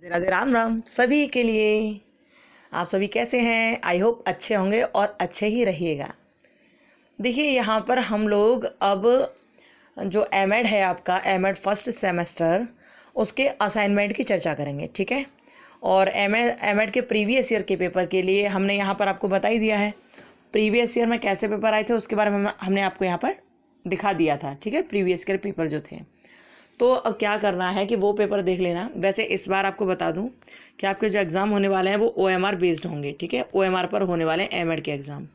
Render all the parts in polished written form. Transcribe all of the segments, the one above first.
राधे राधे, राम राम सभी के लिए। आप सभी कैसे हैं? आई होप अच्छे होंगे और अच्छे ही रहिएगा। देखिए, यहाँ पर हम लोग अब जो एमएड है, आपका एमएड फर्स्ट सेमेस्टर, उसके असाइनमेंट की चर्चा करेंगे, ठीक है। और एमएड के प्रीवियस ईयर के पेपर के लिए हमने यहाँ पर आपको बता ही दिया है, प्रीवियस ईयर में कैसे पेपर आए थे उसके बारे में हमने आपको यहाँ पर दिखा दिया था, ठीक है। प्रीवियस ईयर पेपर जो थे, तो अब क्या करना है कि वो पेपर देख लेना। वैसे इस बार आपको बता दूं कि आपके जो एग्ज़ाम होने वाले हैं वो ओएमआर बेस्ड होंगे, ठीक है। ओएमआर पर होने वाले हैं एमएड के एग्ज़ाम,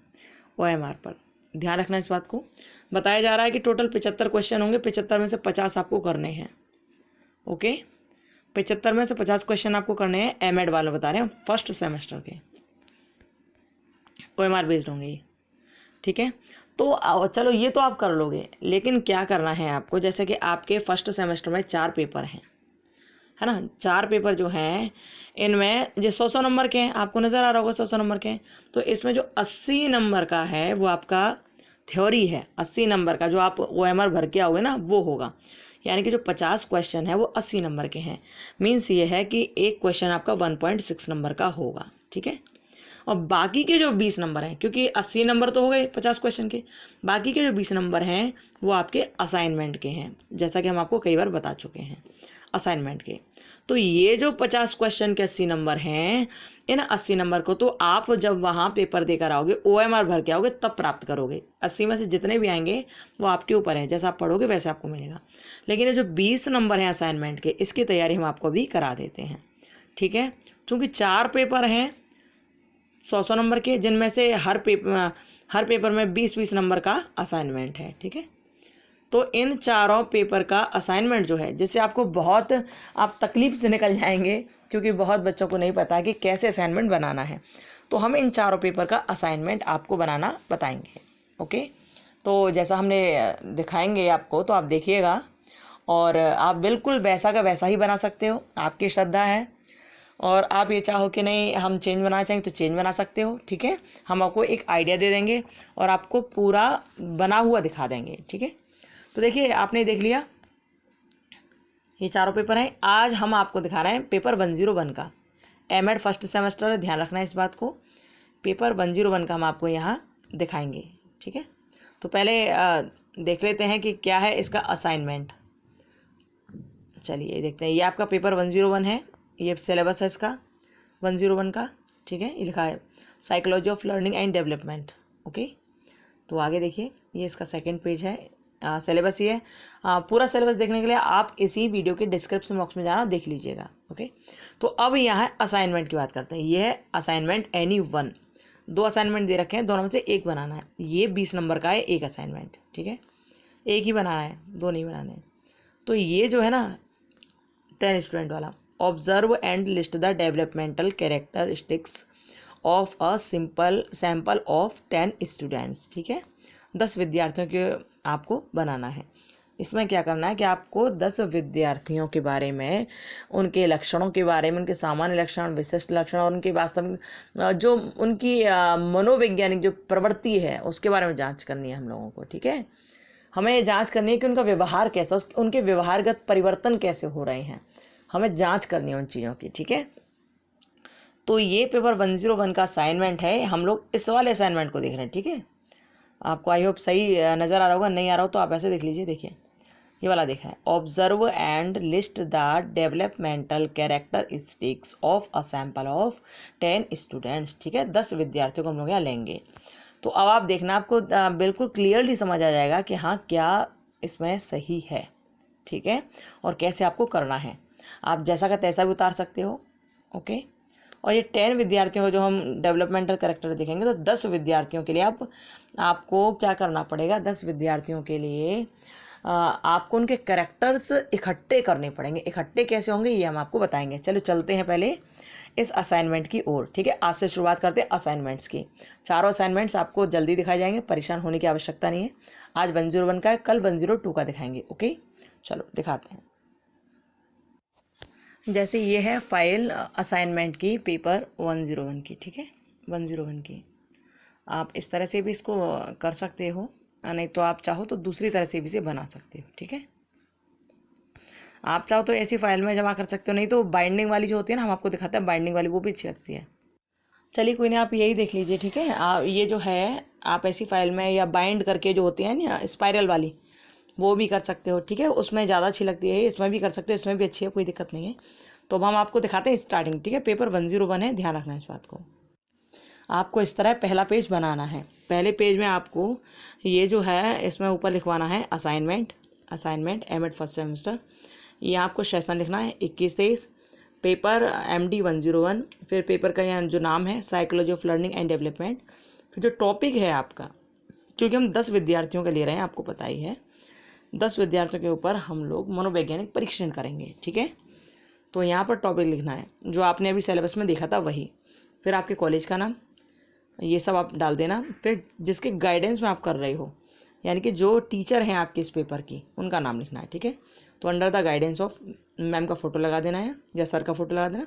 ओएमआर पर ध्यान रखना। इस बात को बताया जा रहा है कि टोटल 75 क्वेश्चन होंगे, 75 में से 50 आपको करने हैं, ओके। 75 में से 50 क्वेश्चन आपको करने हैं, एमएड वाले बता रहे हैं, फर्स्ट सेमेस्टर के ओएमआर बेस्ड होंगे ये, ठीक है। तो चलो ये तो आप कर लोगे, लेकिन क्या करना है आपको, जैसे कि आपके फर्स्ट सेमेस्टर में 4 पेपर हैं, है ना। 4 पेपर जो हैं इनमें जो 100 नंबर के हैं, आपको नज़र आ रहा होगा 100 नंबर के हैं। तो इसमें जो 80 नंबर का है वो आपका थ्योरी है। 80 नंबर का जो आप ओएमआर भर के आओगे ना वो होगा, यानी कि जो 50 क्वेश्चन है वो 80 नंबर के हैं। मीन्स ये है कि एक क्वेश्चन आपका 1.6 नंबर का होगा, ठीक है। और बाकी के जो 20 नंबर हैं, क्योंकि 80 नंबर तो हो गए 50 क्वेश्चन के, बाकी के जो 20 नंबर हैं वो आपके असाइनमेंट के हैं, जैसा कि हम आपको कई बार बता चुके हैं, असाइनमेंट के। तो ये जो 50 क्वेश्चन के 80 नंबर हैं, इन 80 नंबर को तो आप जब वहाँ पेपर देकर आओगे, ओएमआर भर के आओगे, तब प्राप्त करोगे। 80 में से जितने भी आएंगे वो आपके ऊपर है, जैसा आप पढ़ोगे वैसे आपको मिलेगा। लेकिन ये जो 20 नंबर हैं असाइनमेंट के, इसकी तैयारी हम आपको भी करा देते हैं, ठीक है। चूँकि 4 पेपर हैं 100 नंबर के, जिनमें से हर पेपर में 20-20 नंबर का असाइनमेंट है, ठीक है। तो इन चारों पेपर का असाइनमेंट जो है, जिससे आपको बहुत आप तकलीफ से निकल जाएंगे, क्योंकि बहुत बच्चों को नहीं पता कि कैसे असाइनमेंट बनाना है। तो हम इन चारों पेपर का असाइनमेंट आपको बनाना बताएंगे, ओके। तो जैसा हमने दिखाएंगे आपको, तो आप देखिएगा और आप बिल्कुल वैसा का वैसा ही बना सकते हो, आपकी श्रद्धा है। और आप ये चाहो कि नहीं हम चेंज बनाना चाहेंगे तो चेंज बना सकते हो, ठीक है। हम आपको एक आइडिया दे देंगे और आपको पूरा बना हुआ दिखा देंगे, ठीक है। तो देखिए, आपने देख लिया ये चारों पेपर हैं। आज हम आपको दिखा रहे हैं पेपर 101 का, एमएड फर्स्ट सेमेस्टर है, ध्यान रखना है इस बात को। पेपर 101 का हम आपको यहाँ दिखाएंगे, ठीक है। तो पहले देख लेते हैं कि क्या है इसका असाइनमेंट। चलिए देखते हैं, ये आपका पेपर 101 है, ये सिलेबस है इसका 101 का, ठीक है। ये लिखा है psychology of learning and development, okay. तो आगे देखिए, ये इसका सेकंड पेज है, सिलेबस ये है। पूरा सिलेबस देखने के लिए आप इसी वीडियो के डिस्क्रिप्शन बॉक्स में जाना, देख लीजिएगा, ओके। तो अब यहाँ असाइनमेंट की बात करते हैं। ये है असाइनमेंट एनी वन, 2 असाइनमेंट दे रखे हैं, दोनों में से एक बनाना है। ये 20 नंबर का है एक असाइनमेंट, ठीक है, एक ही बनाना है, 2 नहीं बनाने हैं। तो ये जो है ना 10 स्टूडेंट वाला, observe and list the developmental characteristics of a simple sample of 10 students, ठीक है। 10 विद्यार्थियों के आपको बनाना है। इसमें क्या करना है कि आपको 10 विद्यार्थियों के बारे में, उनके लक्षणों के बारे में, उनके सामान्य लक्षण, विशिष्ट लक्षण और उनके वास्तविक जो उनकी मनोवैज्ञानिक जो प्रवृत्ति है उसके बारे में जांच करनी है हम लोगों को, ठीक है। हमें जांच करनी है कि उनका व्यवहार कैसा, उनके व्यवहारगत परिवर्तन कैसे हो रहे हैं, हमें जांच करनी है उन चीज़ों की, ठीक है। तो ये पेपर 101 का असाइनमेंट है, हम लोग इस वाले असाइनमेंट को देख रहे हैं, ठीक है। आपको आई होप सही नज़र आ रहा होगा, नहीं आ रहा हो तो आप ऐसे देख लीजिए। देखिए, ये वाला देख रहे हैं, observe and list the developmental characteristics of a sample of 10 students, ठीक है। 10 विद्यार्थियों को हम लोग यहाँ लेंगे। तो अब आप देखना, आपको बिल्कुल क्लियरली समझ आ जाएगा कि हाँ क्या इसमें सही है, ठीक है, और कैसे आपको करना है। आप जैसा का तैसा भी उतार सकते हो, ओके। और ये 10 विद्यार्थियों को जो हम डेवलपमेंटल करेक्टर देखेंगे, तो 10 विद्यार्थियों के लिए आपको क्या करना पड़ेगा, 10 विद्यार्थियों के लिए आपको उनके करेक्टर्स इकट्ठे करने पड़ेंगे। इकट्ठे कैसे होंगे ये हम आपको बताएंगे। चलो चलते हैं पहले इस असाइनमेंट की ओर, ठीक है। आज से शुरुआत करते हैं असाइनमेंट्स की। चारों असाइनमेंट्स आपको जल्दी दिखाए जाएंगे, परेशान होने की आवश्यकता नहीं है। आज 101 का है, कल 102 का दिखाएंगे, ओके। चलो दिखाते हैं। जैसे ये है फाइल असाइनमेंट की पेपर 101 की, ठीक है, 101 की। आप इस तरह से भी इसको कर सकते हो, नहीं तो आप चाहो तो दूसरी तरह से भी इसे बना सकते हो, ठीक है। आप चाहो तो ऐसी फाइल में जमा कर सकते हो, नहीं तो बाइंडिंग वाली जो होती है ना, हम आपको दिखाते हैं बाइंडिंग वाली, वो भी अच्छी लगती है। चलिए कोई नहीं, आप यही देख लीजिए, ठीक है। ये जो है आप ऐसी फाइल में या बाइंड करके जो होती है ना स्पाइरल वाली, वो भी कर सकते हो, ठीक है। उसमें ज़्यादा अच्छी लगती है, इसमें भी कर सकते हो, इसमें भी अच्छी है, कोई दिक्कत नहीं है। तो अब हम आपको दिखाते हैं स्टार्टिंग, ठीक है। पेपर 101 है, ध्यान रखना इस बात को। आपको इस तरह पहला पेज बनाना है। पहले पेज में आपको ये जो है इसमें ऊपर लिखवाना है assignment, assignment M Ed first semester. ये आपको सेशन लिखना है 21-23, पेपर MD 101। फिर पेपर का यहाँ जो नाम है psychology of learning and development. फिर जो टॉपिक है आपका, क्योंकि हम 10 विद्यार्थियों का ले रहे हैं, आपको पता ही है, 10 विद्यार्थियों के ऊपर हम लोग मनोवैज्ञानिक परीक्षण करेंगे, ठीक है। तो यहाँ पर टॉपिक लिखना है जो आपने अभी सिलेबस में देखा था वही। फिर आपके कॉलेज का नाम, ये सब आप डाल देना। फिर जिसके गाइडेंस में आप कर रहे हो, यानी कि जो टीचर हैं आपके इस पेपर की, उनका नाम लिखना है, ठीक है। तो under the guidance of ma'am का फ़ोटो लगा देना है या सर का फ़ोटो लगा देना,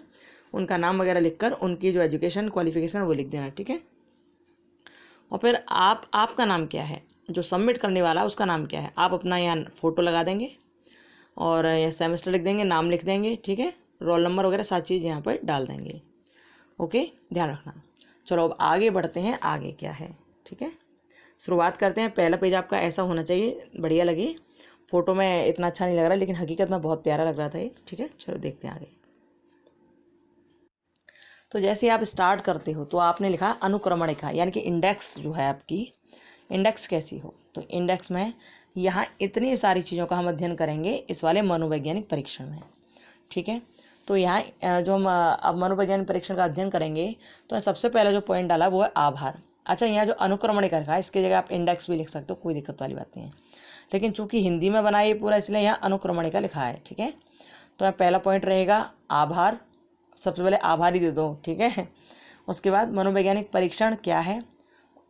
उनका नाम वगैरह लिखकर उनकी जो एजुकेशन क्वालिफिकेशन वो लिख देना, ठीक है। और फिर आपका नाम क्या है, जो सबमिट करने वाला है उसका नाम क्या है, आप अपना यहाँ फ़ोटो लगा देंगे और यह सेमेस्टर लिख देंगे, नाम लिख देंगे, ठीक है। रोल नंबर वगैरह सारी चीज़ यहाँ पर डाल देंगे, ओके, ध्यान रखना। चलो अब आगे बढ़ते हैं, आगे क्या है, ठीक है। शुरुआत करते हैं। पहला पेज आपका ऐसा होना चाहिए, बढ़िया लगे। फ़ोटो में इतना अच्छा नहीं लग रहा, लेकिन हकीकत में बहुत प्यारा लग रहा था ये, ठीक है। चलो देखते हैं आगे। तो जैसे आप स्टार्ट करते हो तो आपने लिखा अनुक्रमणिका, यानी कि इंडेक्स जो है आपकी, इंडेक्स कैसी हो। तो इंडेक्स में यहाँ इतनी सारी चीज़ों का हम अध्ययन करेंगे इस वाले मनोवैज्ञानिक परीक्षण में, ठीक है। तो यहाँ जो हम अब मनोवैज्ञानिक परीक्षण का अध्ययन करेंगे, तो सबसे पहला जो पॉइंट डाला वो है आभार। अच्छा, यहाँ जो अनुक्रमणिका रखा है इसकी जगह आप इंडेक्स भी लिख सकते हो, कोई दिक्कत वाली बात नहीं है, लेकिन चूंकि हिंदी में बना ये पूरा, इसलिए यहाँ अनुक्रमणिका लिखा है, ठीक है। तो यहाँ पहला पॉइंट रहेगा आभार, सबसे पहले आभार ही दे दो, ठीक है। उसके बाद मनोवैज्ञानिक परीक्षण क्या है,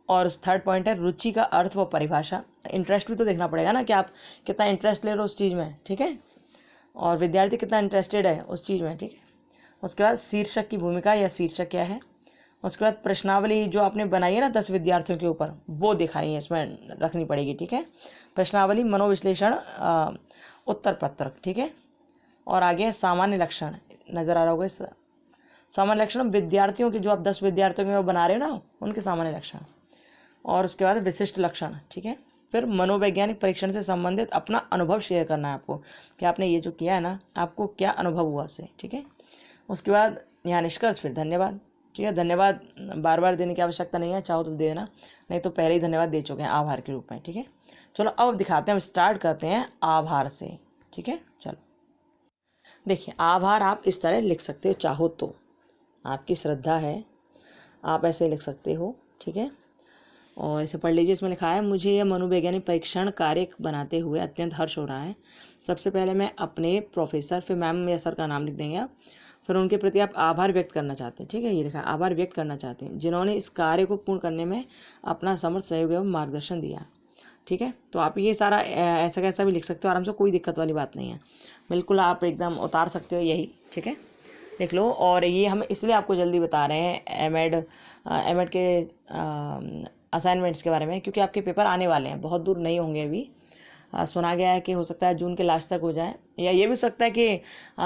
और थर्ड पॉइंट है रुचि का अर्थ व परिभाषा। इंटरेस्ट भी तो देखना पड़ेगा ना कि आप कितना इंटरेस्ट ले रहे हो उस चीज़ में, ठीक है, और विद्यार्थी कितना इंटरेस्टेड है उस चीज़ में, ठीक है। उसके बाद शीर्षक की भूमिका या शीर्षक क्या है। उसके बाद प्रश्नावली जो आपने बनाई है ना 10 विद्यार्थियों के ऊपर, वो दिखानी है, इसमें रखनी पड़ेगी, ठीक है। प्रश्नावली, मनोविश्लेषण, उत्तर पत्रक, ठीक है। और आगे है सामान्य लक्षण, नज़र आ रहा होगा इस सामान्य लक्षण, विद्यार्थियों के जो आप 10 विद्यार्थियों के बना रहे हो ना, उनके सामान्य लक्षण। और उसके बाद विशिष्ट लक्षण, ठीक है। फिर मनोवैज्ञानिक परीक्षण से संबंधित अपना अनुभव शेयर करना है आपको, कि आपने ये जो किया है ना, आपको क्या अनुभव हुआ उससे, ठीक है। उसके बाद यहाँ निष्कर्ष, फिर धन्यवाद, ठीक है। धन्यवाद बार बार देने की आवश्यकता नहीं है, चाहो तो देना, नहीं तो पहले ही धन्यवाद दे चुके हैं आभार के रूप में, ठीक है। चलो अब दिखाते हैं, स्टार्ट करते हैं आभार से, ठीक है। चलो देखिए, आभार आप इस तरह लिख सकते हो, चाहो तो, आपकी श्रद्धा है, आप ऐसे लिख सकते हो, ठीक है। और इसे पढ़ लीजिए। इसमें लिखा है, मुझे यह मनोवैज्ञानिक परीक्षण कार्य बनाते हुए अत्यंत हर्ष हो रहा है। सबसे पहले मैं अपने प्रोफेसर, फिर मैम या सर का नाम लिख देंगे आप, फिर उनके प्रति आप आभार व्यक्त करना चाहते हैं, ठीक है, ये लिखा है, आभार व्यक्त करना चाहते हैं, जिन्होंने इस कार्य को पूर्ण करने में अपना समर्थ सहयोग एवं मार्गदर्शन दिया, ठीक है। तो आप ये सारा ऐसा कैसा भी लिख सकते हो आराम से, कोई दिक्कत वाली बात नहीं है, बिल्कुल आप एकदम उतार सकते हो यही, ठीक है, लिख लो। और ये हम इसलिए आपको जल्दी बता रहे हैं एमएड के असाइनमेंट्स के बारे में, क्योंकि आपके पेपर आने वाले हैं, बहुत दूर नहीं होंगे अभी। सुना गया है कि हो सकता है जून के लास्ट तक हो जाए, या ये भी हो सकता है कि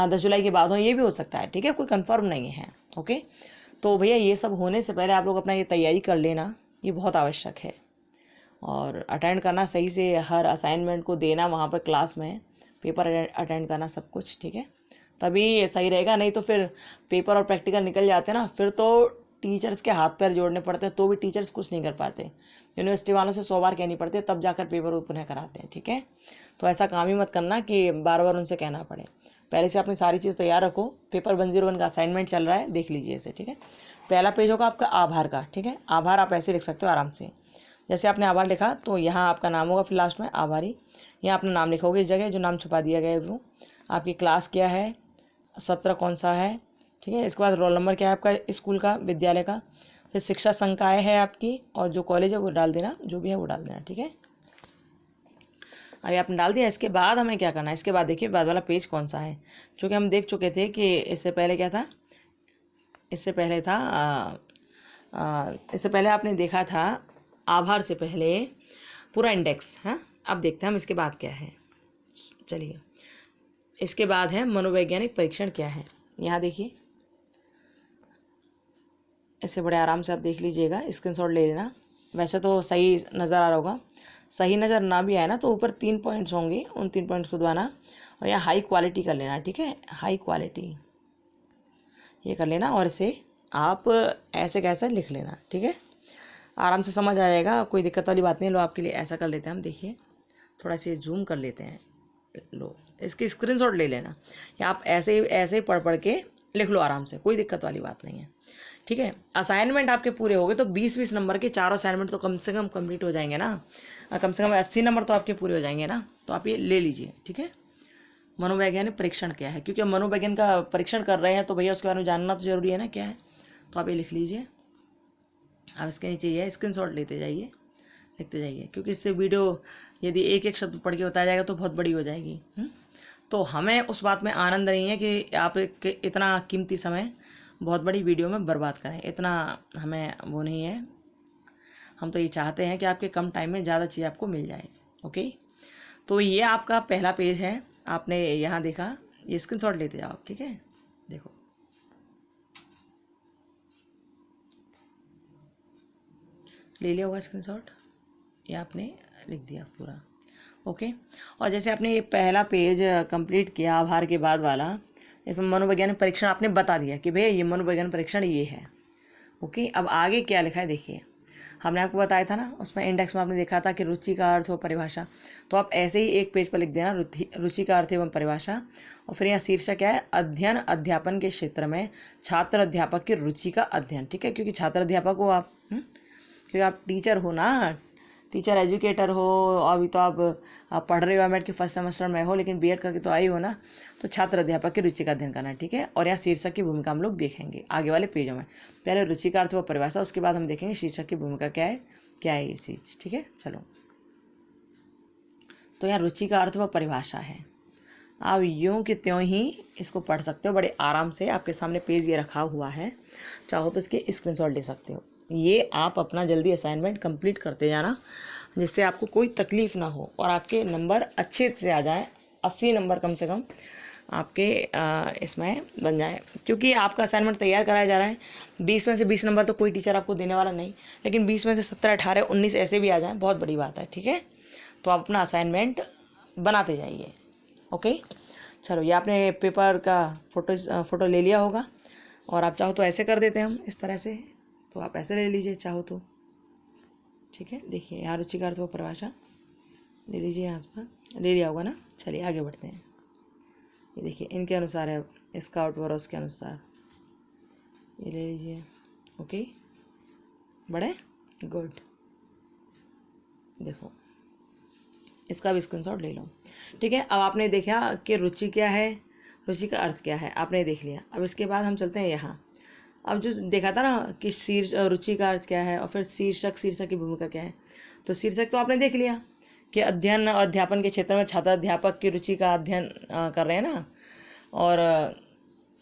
10 जुलाई के बाद हो, ये भी हो सकता है, ठीक है, कोई कंफर्म नहीं है, ओके। तो भैया ये सब होने से पहले आप लोग अपना ये तैयारी कर लेना, ये बहुत आवश्यक है। और अटेंड करना सही से, हर असाइनमेंट को देना वहाँ पर क्लास में, पेपर अटेंड करना, सब कुछ, ठीक है, तभी सही रहेगा। नहीं तो फिर पेपर और प्रैक्टिकल निकल जाते हैं ना, फिर तो टीचर्स के हाथ पैर जोड़ने पड़ते हैं, तो भी टीचर्स कुछ नहीं कर पाते, यूनिवर्सिटी वालों से 100 बार कहनी पड़ती है, तब जाकर पेपर पुनः कराते हैं, ठीक है। तो ऐसा काम ही मत करना कि बार बार उनसे कहना पड़े, पहले से अपनी सारी चीज़ तैयार रखो। पेपर 101 का असाइनमेंट चल रहा है, देख लीजिए इसे, ठीक है। पहला पेज होगा आपका आभार का, ठीक है। आभार आप ऐसे लिख सकते हो आराम से, जैसे आपने आभार लिखा तो यहाँ आपका नाम होगा, फिर लास्ट में आभारी, यहाँ अपना नाम लिखोगे इस जगह जो नाम छुपा दिया गया है वो, आपकी क्लास क्या है, सत्र कौन सा है, ठीक है। इसके बाद रोल नंबर क्या है आपका स्कूल का, विद्यालय का, फिर शिक्षा संकाय है आपकी, और जो कॉलेज है वो डाल देना, जो भी है वो डाल देना, ठीक है। अभी आपने डाल दिया। इसके बाद हमें क्या करना है, इसके बाद देखिए बाद वाला पेज कौन सा है, क्योंकि हम देख चुके थे कि इससे पहले क्या था, इससे पहले था इससे पहले आपने देखा था आभार से पहले पूरा इंडेक्स, हाँ। अब देखते हैं हम इसके बाद क्या है। चलिए, इसके बाद है मनोवैज्ञानिक परीक्षण क्या है। यहाँ देखिए, इससे बड़े आराम से आप देख लीजिएगा, स्क्रीनशॉट ले लेना। वैसे तो सही नज़र आ रहा होगा, सही नज़र ना भी आए ना तो ऊपर 3 पॉइंट्स होंगे, उन 3 पॉइंट्स को दबाना और यहाँ हाई क्वालिटी कर लेना, ठीक है, हाई क्वालिटी ये कर लेना और इसे आप ऐसे कैसे लिख लेना, ठीक है, आराम से समझ आ जाएगा, कोई दिक्कत वाली बात नहीं। लो आपके लिए ऐसा कर लेते हैं हम, देखिए थोड़ा सा जूम कर लेते हैं, लो इसकी स्क्रीनशॉट ले लेना, या आप ऐसे ही पढ़ के लिख लो आराम से, कोई दिक्कत वाली बात नहीं है, ठीक है। असाइनमेंट आपके पूरे हो गए तो 20-20 नंबर के चारों असाइनमेंट तो कम से कम कंप्लीट हो जाएंगे ना, कम से कम 80 नंबर तो आपके पूरे हो जाएंगे ना, तो आप ये ले लीजिए, ठीक है। मनोवैज्ञानिक परीक्षण क्या है, क्योंकि हम मनोवैज्ञान का परीक्षण कर रहे हैं तो भैया उसके बारे में जानना तो जरूरी है ना क्या है, तो आप ये लिख लीजिए। अब इसके नीचे ये स्क्रीनशॉट लेते जाइए, लिखते जाइए, क्योंकि इससे वीडियो यदि एक एक शब्द पढ़ के बताया जाएगा तो बहुत बड़ी हो जाएगी। तो हमें उस बात में आनंद नहीं है कि आप इतना कीमती समय बहुत बड़ी वीडियो में बर्बाद करें, इतना हमें वो नहीं है। हम तो ये चाहते हैं कि आपके कम टाइम में ज़्यादा चीज़ आपको मिल जाए। ओके, तो ये आपका पहला पेज है, आपने यहाँ देखा, ये स्क्रीनशॉट लेते जाओ आप, ठीक है। देखो ले लिया होगा स्क्रीनशॉट, ये आपने लिख दिया पूरा। ओके, और जैसे आपने ये पहला पेज कंप्लीट किया आभार के बाद वाला, इसमें मनोवैज्ञानिक परीक्षण आपने बता दिया कि भैया ये मनोवैज्ञानिक परीक्षण ये है। ओके, अब आगे क्या लिखा है देखिए, हमने आपको बताया था ना, उसमें इंडेक्स में आपने देखा था कि रुचि का अर्थ व परिभाषा, तो आप ऐसे ही एक पेज पर लिख देना रुचि का अर्थ एवं परिभाषा, और फिर यहाँ शीर्षक क्या है, अध्ययन अध्यापन के क्षेत्र में छात्र अध्यापक की रुचि का अध्ययन, ठीक है, क्योंकि छात्र अध्यापक हो आप, क्योंकि आप टीचर हो ना, टीचर एजुकेटर हो, अभी तो आप पढ़ रहे हो, एमएड के फर्स्ट सेमेस्टर में हो, लेकिन बीएड करके तो आई हो ना, तो छात्र अध्यापक की रुचि का अध्ययन करना है, ठीक है। और यहाँ शीर्षक की भूमिका हम लोग देखेंगे आगे वाले पेजों में, पहले रुचि का अर्थ व परिभाषा, उसके बाद हम देखेंगे शीर्षक की भूमिका क्या है ये चीज़, ठीक है। चलो, तो यहाँ रुचि का अर्थ व परिभाषा है, आप यूँ कि त्यों ही इसको पढ़ सकते हो बड़े आराम से, आपके सामने पेज ये रखा हुआ है, चाहो तो इसके स्क्रीनशॉट ले सकते हो। ये आप अपना जल्दी असाइनमेंट कंप्लीट करते जाना, जिससे आपको कोई तकलीफ़ ना हो और आपके नंबर अच्छे से आ जाए, 80 नंबर कम से कम आपके इसमें बन जाए, क्योंकि आपका असाइनमेंट तैयार कराया जा रहा है। 20 में से 20 नंबर तो कोई टीचर आपको देने वाला नहीं, लेकिन 20 में से 17, 18, 19 ऐसे भी आ जाए, बहुत बड़ी बात है, ठीक है। तो आप अपना असाइनमेंट बनाते जाइए। ओके, चलो, ये आपने पेपर का फ़ोटो ले लिया होगा, और आप चाहो तो ऐसे कर देते हैं हम इस तरह से, तो आप ऐसे ले लीजिए चाहो तो, ठीक है। देखिए यहाँ रुचि का अर्थ व परिभाषा ले लीजिए, यहाँ पर ले लिया होगा ना। चलिए आगे बढ़ते हैं, ये देखिए इनके अनुसार है, स्काउट व उसके अनुसार ये ले लीजिए। ओके, बड़े गुड, देखो इसका भी स्क्रीनशॉट ले लो, ठीक है। अब आपने देखा कि रुचि क्या है, रुचि का अर्थ क्या है, आपने देख लिया। अब इसके बाद हम चलते हैं यहाँ, अब जो देखा था ना कि रुचि का अर्थ क्या है, और फिर शीर्षक की भूमिका क्या है, तो शीर्षक तो आपने देख लिया कि अध्ययन और अध्यापन के क्षेत्र में छात्र अध्यापक की रुचि का अध्ययन कर रहे हैं ना,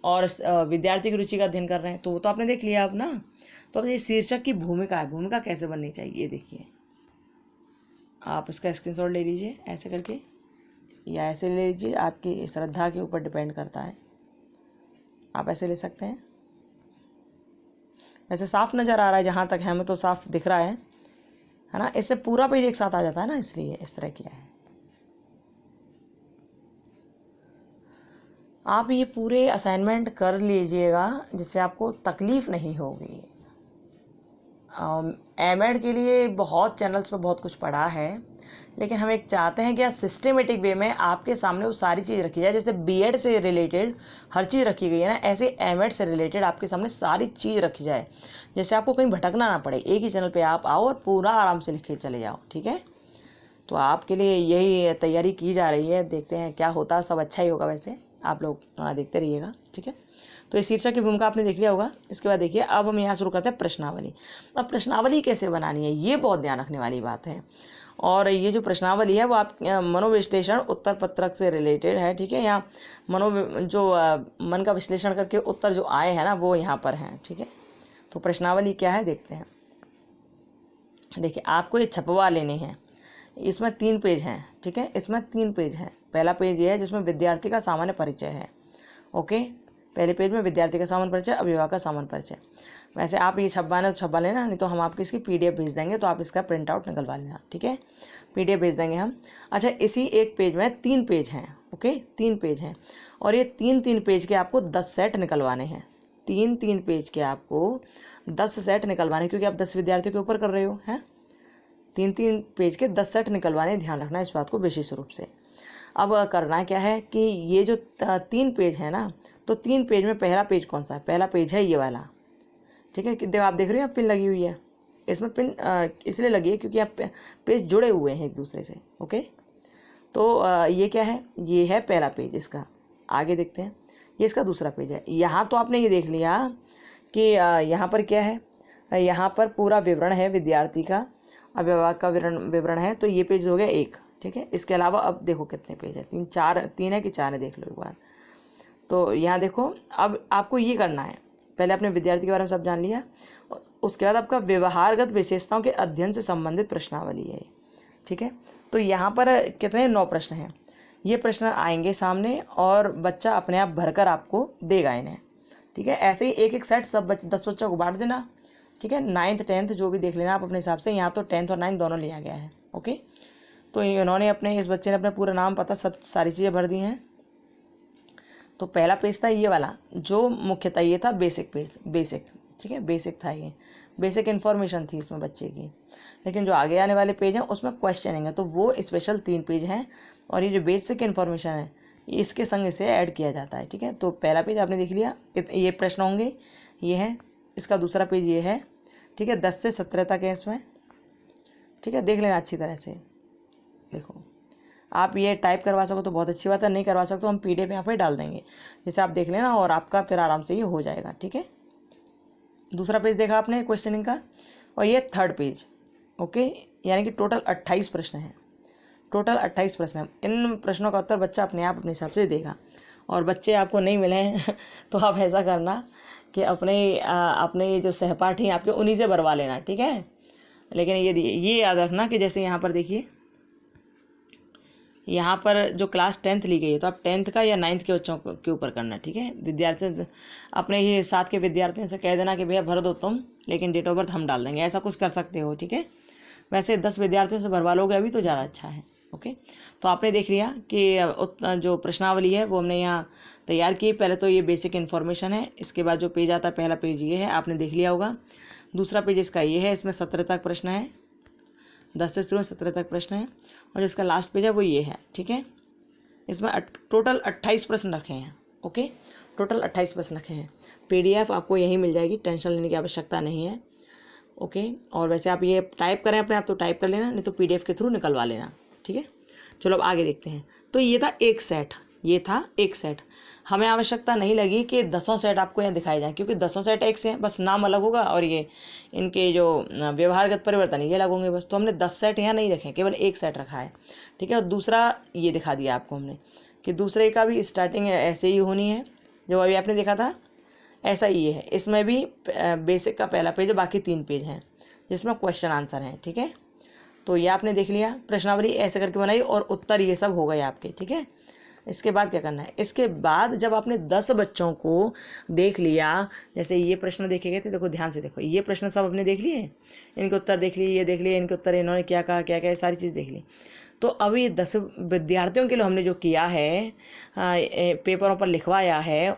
और विद्यार्थी की रुचि का अध्ययन कर रहे हैं, तो वो तो आपने देख लिया अब ना। तो अब ये शीर्षक की भूमिका है, भूमिका कैसे बननी चाहिए, ये देखिए, आप इसका स्क्रीनशॉट ले लीजिए ऐसे करके, या ऐसे ले लीजिए, आपकी श्रद्धा के ऊपर डिपेंड करता है, आप ऐसे ले सकते हैं। वैसे साफ नज़र आ रहा है, जहाँ तक है हमें तो साफ दिख रहा है ना, इससे पूरा पेज एक साथ आ जाता है ना, इसलिए इस तरह किया है। आप ये पूरे असाइनमेंट कर लीजिएगा, जिससे आपको तकलीफ़ नहीं होगी। एमएड के लिए बहुत चैनल्स पर बहुत कुछ पढ़ा है, लेकिन हम एक चाहते हैं कि सिस्टमेटिक वे में आपके सामने वो सारी चीज़ रखी जाए, जैसे बीएड से रिलेटेड हर चीज़ रखी गई है ना, ऐसे एमएड से रिलेटेड आपके सामने सारी चीज़ रखी जाए, जैसे आपको कहीं भटकना ना पड़े, एक ही चैनल पे आप आओ और पूरा आराम से लिख के चले जाओ, ठीक है। तो आपके लिए यही तैयारी की जा रही है, देखते हैं क्या होता है, सब अच्छा ही होगा, वैसे आप लोग देखते रहिएगा, ठीक है। तो ये शीर्षक की भूमिका आपने देख लिया होगा। इसके बाद देखिए, अब हम यहाँ शुरू करते हैं प्रश्नावली। अब प्रश्नावली कैसे बनानी है, ये बहुत ध्यान रखने वाली बात है, और ये जो प्रश्नावली है वो आप मनोविश्लेषण उत्तर पत्रक से रिलेटेड है, ठीक है। यहाँ मन का विश्लेषण करके उत्तर जो आए हैं ना, वो यहाँ पर हैं, ठीक है। तो प्रश्नावली क्या है देखते हैं। देखिए आपको ये छपवा लेने हैं, इसमें 3 पेज हैं, ठीक है, इसमें 3 पेज हैं, पहला पेज ये है जिसमें विद्यार्थी का सामान्य परिचय है। ओके, पहले पेज में विद्यार्थी का सामान्य परिचय, अभिभावक का सामान्य परिचय। वैसे आप ये छपवाना है तो छपवा लेना, नहीं तो हम आपको इसकी PDF भेज देंगे, तो आप इसका प्रिंट आउट निकलवा लेना, ठीक है। PDF भेज देंगे हम। अच्छा, इसी एक पेज में 3 पेज हैं। ओके, 3 पेज हैं और ये 3-3 पेज के आपको 10 सेट निकलवाने हैं। 3-3 पेज के आपको 10 सेट निकलवाने, क्योंकि आप 10 विद्यार्थियों के ऊपर कर रहे हो हैं। 3-3 पेज के 10 सेट निकलवाने, ध्यान रखना इस बात को विशेष रूप से। अब करना क्या है कि ये जो 3 पेज है ना, तो 3 पेज में पहला पेज कौन सा है? पहला पेज है ये वाला, ठीक है। कि आप देख रहे हो पिन लगी हुई है, इसमें पिन इसलिए लगी है क्योंकि आप पेज जुड़े हुए हैं एक दूसरे से। ओके, तो ये क्या है? ये है पहला पेज इसका। आगे देखते हैं, ये इसका दूसरा पेज है। यहाँ तो आपने ये देख लिया कि यहाँ पर क्या है, यहाँ पर पूरा विवरण है विद्यार्थी का, अभिभावक का विवरण है। तो ये पेज हो गया 1, ठीक है। इसके अलावा अब देखो कितने पेज है, 3 है कि 4 है, देख लो एक बार। तो यहाँ देखो, अब आपको ये करना है, पहले अपने विद्यार्थी के बारे में सब जान लिया, उसके बाद आपका व्यवहारगत विशेषताओं के अध्ययन से संबंधित प्रश्नावली है, ठीक है। तो यहाँ पर कितने 9 प्रश्न हैं। ये प्रश्न आएंगे सामने और बच्चा अपने आप भरकर आपको देगा इन्हें, ठीक है। ऐसे ही एक सेट सब 10 बच्चों को बांट देना, ठीक है। 9th 10th जो भी देख लेना आप अपने हिसाब से। यहाँ तो 10th और 9th दोनों लिया गया है। ओके, तो इन्होंने इस बच्चे ने अपना पूरा नाम, पता, सब सारी चीज़ें भर दी हैं। तो पहला पेज था ये वाला, जो मुख्यतः ये था बेसिक पेज, बेसिक, ठीक है, बेसिक था, ये बेसिक इन्फॉर्मेशन थी इसमें बच्चे की। लेकिन जो आगे आने वाले पेज हैं उसमें क्वेश्चनिंग है, तो वो स्पेशल 3 पेज हैं और ये जो बेसिक इन्फॉर्मेशन है इसके संग इसे ऐड किया जाता है, ठीक है। तो पहला पेज आपने देख लिया, ये प्रश्न होंगे, ये है। इसका दूसरा पेज ये है, ठीक है। 10 से 17 तक है इसमें, ठीक है। देख लेना अच्छी तरह से, देखो आप ये टाइप करवा सको तो बहुत अच्छी बात है, नहीं करवा सकते तो हम PDF यहाँ पर डाल देंगे, जैसे आप देख लेना और आपका फिर आराम से ये हो जाएगा, ठीक है। दूसरा पेज देखा आपने क्वेश्चनिंग का, और ये 3rd पेज। ओके, यानी कि टोटल 28 प्रश्न हैं, टोटल 28 प्रश्न हैं। इन प्रश्नों का उत्तर बच्चा अपने आप अपने हिसाब से देगा। और बच्चे आपको नहीं मिले हैं तो आप ऐसा करना कि अपने जो सहपाठी हैं आपके, उन्हीं से भरवा लेना, ठीक है। लेकिन ये याद रखना कि जैसे यहाँ पर देखिए, यहाँ पर जो क्लास 10th ली गई है, तो आप 10th का या 9th के बच्चों के ऊपर करना, ठीक है। विद्यार्थी अपने ही साथ के विद्यार्थियों से कह देना कि भैया भर दो तुम, लेकिन डेट ऑफ बर्थ हम डाल देंगे, ऐसा कुछ कर सकते हो, ठीक है। वैसे 10 विद्यार्थियों से भरवा लोगे अभी तो ज़्यादा अच्छा है। ओके, तो आपने देख लिया कि जो प्रश्नावली है वो हमने यहाँ तैयार की। पहले तो ये बेसिक इन्फॉर्मेशन है, इसके बाद जो पेज आता है, पहला पेज ये है, आपने देख लिया होगा। दूसरा पेज इसका ये है, इसमें 17 तक प्रश्न है, 10 से शुरू 17 तक प्रश्न है। और जिसका लास्ट पेज है वो ये है, ठीक है। इसमें टोटल 28 प्रश्न रखे हैं। ओके, टोटल 28 प्रश्न रखे हैं। PDF आपको यहीं मिल जाएगी, टेंशन लेने की आवश्यकता नहीं है। ओके, और वैसे आप ये टाइप करें अपने आप तो टाइप कर लेना, नहीं तो PDF के थ्रू निकलवा लेना, ठीक है। चलो अब आगे देखते हैं। तो ये था एक सेट, ये था एक सेट। हमें आवश्यकता नहीं लगी कि 10 सेट आपको यहाँ दिखाए जाएँ, क्योंकि 10 सेट एक से हैं, बस नाम अलग होगा और ये इनके जो व्यवहारगत परिवर्तन ये अलग होंगे बस। तो हमने 10 सेट यहाँ नहीं रखे, केवल एक सेट रखा है, ठीक है। और दूसरा ये दिखा दिया आपको हमने कि दूसरे का भी स्टार्टिंग ऐसे ही होनी है, जो अभी आपने देखा था ऐसा ही ये है। इसमें भी बेसिक का पहला पेज है, बाकी 3 पेज हैं जिसमें क्वेश्चन आंसर हैं, ठीक है। तो ये आपने देख लिया, प्रश्नावली ऐसे करके बनाई और उत्तर ये सब हो गए आपके, ठीक है। इसके बाद क्या करना है, इसके बाद जब आपने 10 बच्चों को देख लिया, जैसे ये प्रश्न देखे गए थे, देखो ध्यान से देखो, ये प्रश्न सब आपने देख लिए, इनके उत्तर देख लिए, ये देख लिए, इनके उत्तर इन्होंने क्या कहा, क्या क्या, सारी चीज़ देख ली। तो अभी 10 विद्यार्थियों के लिए हमने जो किया है, पेपरों पर लिखवाया है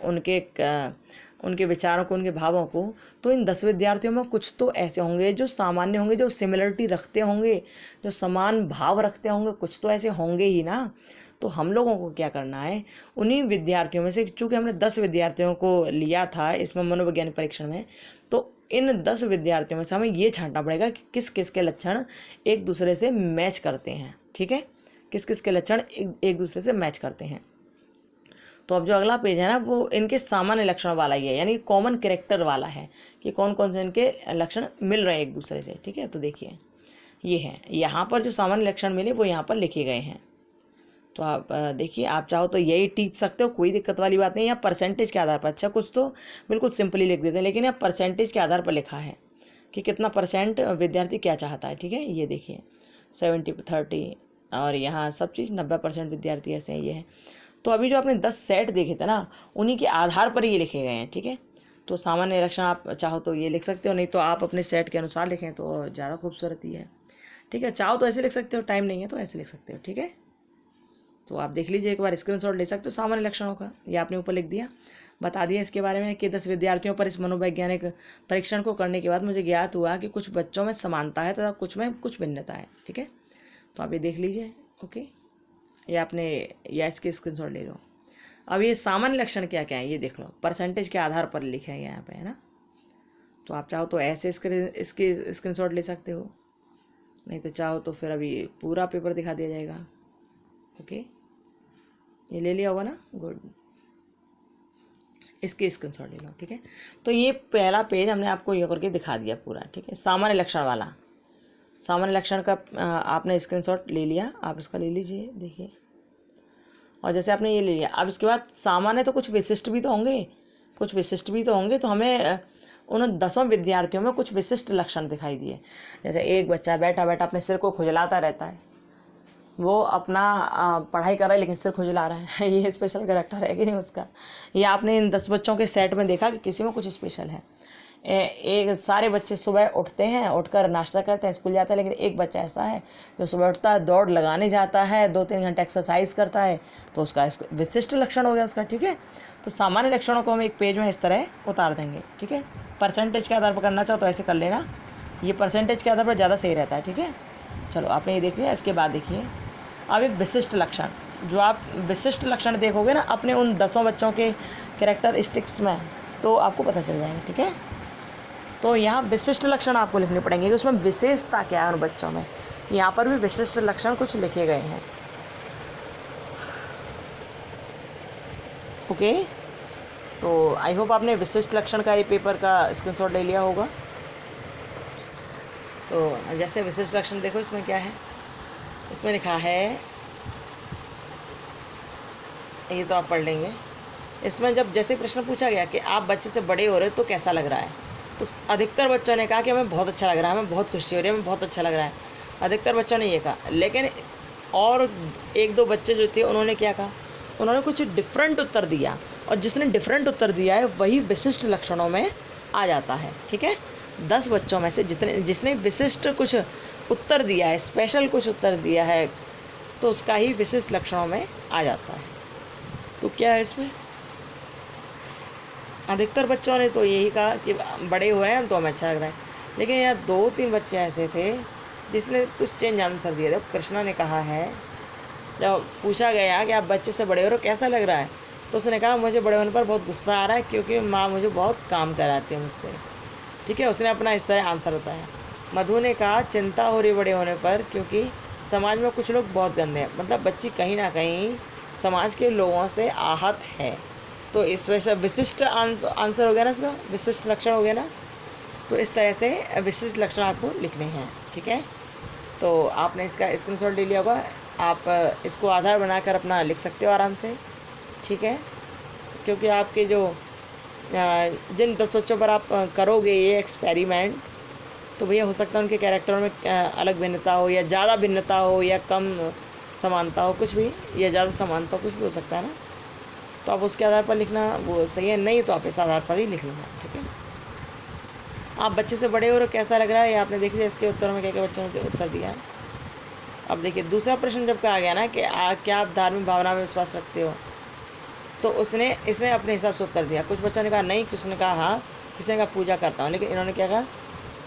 उनके विचारों को, उनके भावों को, तो इन 10 विद्यार्थियों में कुछ तो ऐसे होंगे जो सामान्य होंगे, जो सिमिलरिटी रखते होंगे, जो समान भाव रखते होंगे, कुछ तो ऐसे होंगे ही ना। तो हम लोगों को क्या करना है, उन्हीं विद्यार्थियों में से, चूँकि हमने 10 विद्यार्थियों को लिया था इसमें मनोवैज्ञानिक परीक्षण में, तो इन 10 विद्यार्थियों में से हमें ये छांटना पड़ेगा कि किस किस के लक्षण एक दूसरे से मैच करते हैं, ठीक है। किस किस के लक्षण एक दूसरे से मैच करते हैं। तो अब जो अगला पेज है ना, वो इनके सामान्य लक्षण वाला ही है, यानी कॉमन कैरेक्टर वाला है कि कौन कौन से इनके लक्षण मिल रहे हैं एक दूसरे से, ठीक है। तो देखिए ये है, यहाँ पर जो सामान्य लक्षण मिले वो यहाँ पर लिखे गए हैं। तो आप देखिए, आप चाहो तो यही टीप सकते हो, कोई दिक्कत वाली बात नहीं। यहाँ परसेंटेज के आधार पर, अच्छा कुछ तो बिल्कुल सिंपली लिख देते हैं, लेकिन यहाँ परसेंटेज के आधार पर लिखा है कि कितना % विद्यार्थी क्या चाहता है, ठीक है। ये देखिए 70/30, और यहाँ सब चीज़ 90% विद्यार्थी ऐसे हैं, ये है। तो अभी जो आपने 10 सेट देखे थे ना, उन्हीं के आधार पर ये लिखे गए हैं, ठीक है। तो सामान्य लक्षण आप चाहो तो ये लिख सकते हो, नहीं तो आप अपने सेट के अनुसार लिखें तो ज़्यादा खूबसूरत ही है, ठीक है। चाहो तो ऐसे लिख सकते हो, टाइम नहीं है तो ऐसे लिख सकते हो, ठीक है। तो आप देख लीजिए, एक बार स्क्रीनशॉट ले सकते हो सामान्य लक्षणों का। ये आपने ऊपर लिख दिया, बता दिया इसके बारे में कि 10 विद्यार्थियों पर इस मनोवैज्ञानिक परीक्षण को करने के बाद मुझे ज्ञात हुआ कि कुछ बच्चों में समानता है तथा कुछ में कुछ भिन्नता है, ठीक है। तो आप ये देख लीजिए, ओके। ये आपने या इसके स्क्रीनशॉट ले लो। अब ये सामान्य लक्षण क्या क्या है ये देख लो, परसेंटेज के आधार पर लिखे हैं यहाँ पे, है ना। तो आप चाहो तो ऐसे इसके स्क्रीनशॉट ले सकते हो, नहीं तो चाहो तो फिर अभी पूरा पेपर दिखा दिया जाएगा, ओके। ये ले लिया होगा ना, गुड। इसके स्क्रीनशॉट ले लो, ठीक है। तो ये पहला पेज हमने आपको ये करके दिखा दिया पूरा, ठीक है। सामान्य लक्षण वाला, सामान्य लक्षण का आपने स्क्रीनशॉट ले लिया, आप इसका ले लीजिए, देखिए। और जैसे आपने ये ले लिया, अब इसके बाद सामान्य तो कुछ विशिष्ट भी तो होंगे, कुछ विशिष्ट भी तो होंगे। तो हमें उन 10 विद्यार्थियों में कुछ विशिष्ट लक्षण दिखाई दिए। जैसे एक बच्चा बैठा बैठा अपने सिर को खुजलाता रहता है, वो अपना पढ़ाई कर रहा है लेकिन सिर खुजला रहा है ये स्पेशल कैरेक्टर है कि नहीं उसका। ये आपने इन 10 बच्चों के सेट में देखा कि किसी में कुछ स्पेशल है। एक सारे बच्चे सुबह उठते हैं, उठकर नाश्ता करते हैं, स्कूल जाते हैं, लेकिन एक बच्चा ऐसा है जो सुबह उठता है, दौड़ लगाने जाता है, 2-3 घंटे एक्सरसाइज करता है, तो उसका विशिष्ट लक्षण हो गया उसका, ठीक है। तो सामान्य लक्षणों को हम एक पेज में इस तरह उतार देंगे, ठीक है। परसेंटेज के आधार पर करना चाहो तो ऐसे कर लेना, ये परसेंटेज के आधार पर ज़्यादा सही रहता है, ठीक है। चलो आपने ये देख लिया। इसके बाद देखिए अब एक विशिष्ट लक्षण, जो आप विशिष्ट लक्षण देखोगे ना अपने उन 10 बच्चों के कैरेक्टरिस्टिक्स में, तो आपको पता चल जाएगा, ठीक है। तो यहाँ विशिष्ट लक्षण आपको लिखने पड़ेंगे कि उसमें विशेषता क्या है उन बच्चों में। यहाँ पर भी विशिष्ट लक्षण कुछ लिखे गए हैं, ओके। तो आई होप आपने विशिष्ट लक्षण का ये पेपर का स्क्रीनशॉट ले लिया होगा। तो जैसे विशिष्ट लक्षण देखो, इसमें क्या है, इसमें लिखा है, ये तो आप पढ़ लेंगे। इसमें जब जैसे प्रश्न पूछा गया कि आप बच्चे से बड़े हो रहे हो तो कैसा लग रहा है, तो अधिकतर बच्चों ने कहा कि हमें बहुत अच्छा लग रहा है, हमें बहुत खुशी हो रही है, हमें बहुत अच्छा लग रहा है। अधिकतर बच्चों ने ये कहा, लेकिन और 1-2 बच्चे जो थे उन्होंने क्या कहा, उन्होंने कुछ डिफरेंट उत्तर दिया, और जिसने डिफरेंट उत्तर दिया है वही विशिष्ट लक्षणों में आ जाता है, ठीक है। 10 बच्चों में से जिसने विशिष्ट कुछ उत्तर दिया है, स्पेशल कुछ उत्तर दिया है, तो उसका ही विशिष्ट लक्षणों में आ जाता है। तो क्या है इसमें, अधिकतर बच्चों ने तो यही कहा कि बड़े हुए हैं तो हमें अच्छा लग रहा है, लेकिन यहाँ 2-3 बच्चे ऐसे थे जिसने कुछ चेंज आंसर दिया था। कृष्णा ने कहा है, जब पूछा गया कि आप बच्चे से बड़े हो रहे हो कैसा लग रहा है, तो उसने कहा मुझे बड़े होने पर बहुत गुस्सा आ रहा है क्योंकि माँ मुझे बहुत काम कराती है मुझसे, ठीक है। उसने अपना इस तरह आंसर बताया। मधु ने कहा चिंता हो रही बड़े होने पर क्योंकि समाज में कुछ लोग बहुत गंदे हैं, मतलब बच्ची कहीं ना कहीं समाज के लोगों से आहत है। तो इस वजह से विशिष्ट आंसर हो गया ना, इसका विशिष्ट लक्षण हो गया ना। तो इस तरह से विशिष्ट लक्षण आपको लिखने हैं, ठीक है। तो आपने इसका स्क्रीनशॉट ले लिया होगा, आप इसको आधार बनाकर अपना लिख सकते हो आराम से, ठीक है। क्योंकि आपके जो जिन 10 बच्चों पर आप करोगे ये एक्सपेरिमेंट, तो भैया हो सकता है उनके कैरेक्टरों में अलग भिन्नता हो, या ज़्यादा भिन्नता हो, या कम समानता हो, कुछ भी, या ज़्यादा समानता हो, कुछ भी हो सकता है ना। तो आप उसके आधार पर लिखना वो सही है, नहीं तो आप इस आधार पर ही लिख लेना, ठीक है। आप बच्चे से बड़े हो रहे हो कैसा लग रहा है, ये आपने देख लिया। इसके उत्तरों में क्या क्या बच्चों ने उत्तर दिया है। अब देखिए दूसरा प्रश्न जब कहा गया ना कि क्या आप धार्मिक भावना में विश्वास रखते हो, तो इसने अपने हिसाब से उत्तर दिया। कुछ बच्चों ने कहा नहीं, किसी ने कहा हाँ, किसी ने कहा पूजा करता हूँ, लेकिन इन्होंने क्या कहा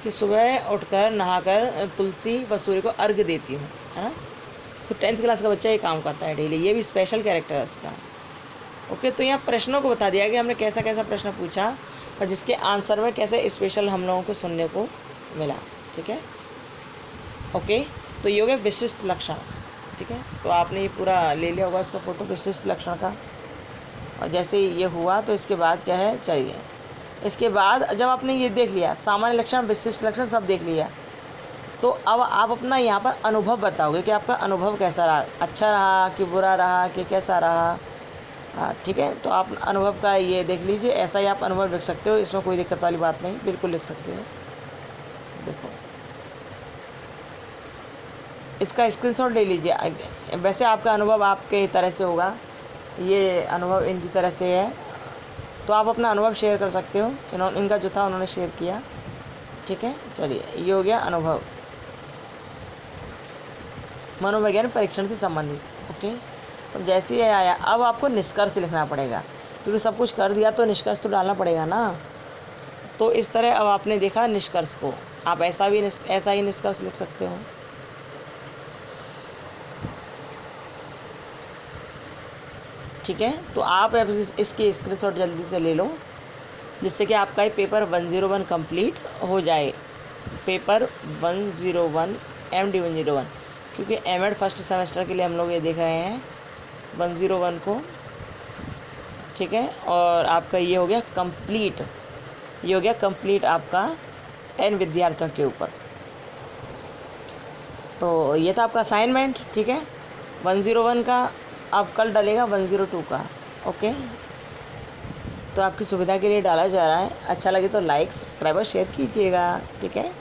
कि सुबह उठकर नहाकर तुलसी व सूर्य को अर्घ्य देती हूँ, है ना। तो 10th क्लास का बच्चा ये काम करता है डेली, ये भी स्पेशल कैरेक्टर है उसका, ओके। तो यहाँ प्रश्नों को बता दिया कि हमने कैसा कैसा प्रश्न पूछा और जिसके आंसर में कैसे स्पेशल हम लोगों को सुनने को मिला, ठीक है, ओके। तो ये हो गया विशिष्ट लक्षण, ठीक है। तो आपने ये पूरा ले लिया होगा इसका फ़ोटो विशिष्ट लक्षण का। और जैसे ये हुआ तो इसके बाद क्या है, चाहिए इसके बाद जब आपने ये देख लिया सामान्य लक्षण विशिष्ट लक्षण सब देख लिया, तो अब आप अपना यहाँ पर अनुभव बताओगे कि आपका अनुभव कैसा रहा, अच्छा रहा कि बुरा रहा कि कैसा रहा, ठीक है। तो आप अनुभव का ये देख लीजिए, ऐसा ही आप अनुभव लिख सकते हो, इसमें कोई दिक्कत वाली बात नहीं, बिल्कुल लिख सकते हो। देखो इसका स्क्रीनशॉट ले लीजिए। वैसे आपका अनुभव आपके तरह से होगा, ये अनुभव इनकी तरह से है, तो आप अपना अनुभव शेयर कर सकते हो। इनका जो था उन्होंने शेयर किया, ठीक है। चलिए, ये हो गया अनुभव, मनोवैज्ञानिक परीक्षण से संबंधित। ओके, तो जैसे ही आया, अब आपको निष्कर्ष लिखना पड़ेगा, क्योंकि सब कुछ कर दिया तो निष्कर्ष तो डालना पड़ेगा ना। तो इस तरह अब आपने देखा निष्कर्ष को, आप ऐसा ही निष्कर्ष लिख सकते हो। ठीक है, तो आप अब इसकी स्क्रीनशॉट जल्दी से ले लो, जिससे कि आपका ये पेपर 101 कंप्लीट हो जाए। पेपर 101 MD 101, क्योंकि एमएड फर्स्ट सेमेस्टर के लिए हम लोग ये देख रहे हैं 101 को, ठीक है। और आपका ये हो गया कंप्लीट, ये हो गया कंप्लीट आपका 10 विद्यार्थियों के ऊपर। तो ये था आपका असाइनमेंट, ठीक है। 101 का अब कल डलेगा 102 का। ओके, तो आपकी सुविधा के लिए डाला जा रहा है। अच्छा लगे तो लाइक, सब्सक्राइब और शेयर कीजिएगा, ठीक है।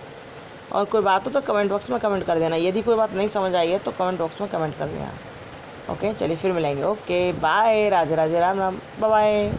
और कोई बात हो तो कमेंट बॉक्स में कमेंट कर देना। यदि कोई बात नहीं समझ आई है तो कमेंट बॉक्स में कमेंट कर देना। ओके, चलिए फिर मिलेंगे। Okay, bye, Radhe Radhe, Ram Ram, bye bye.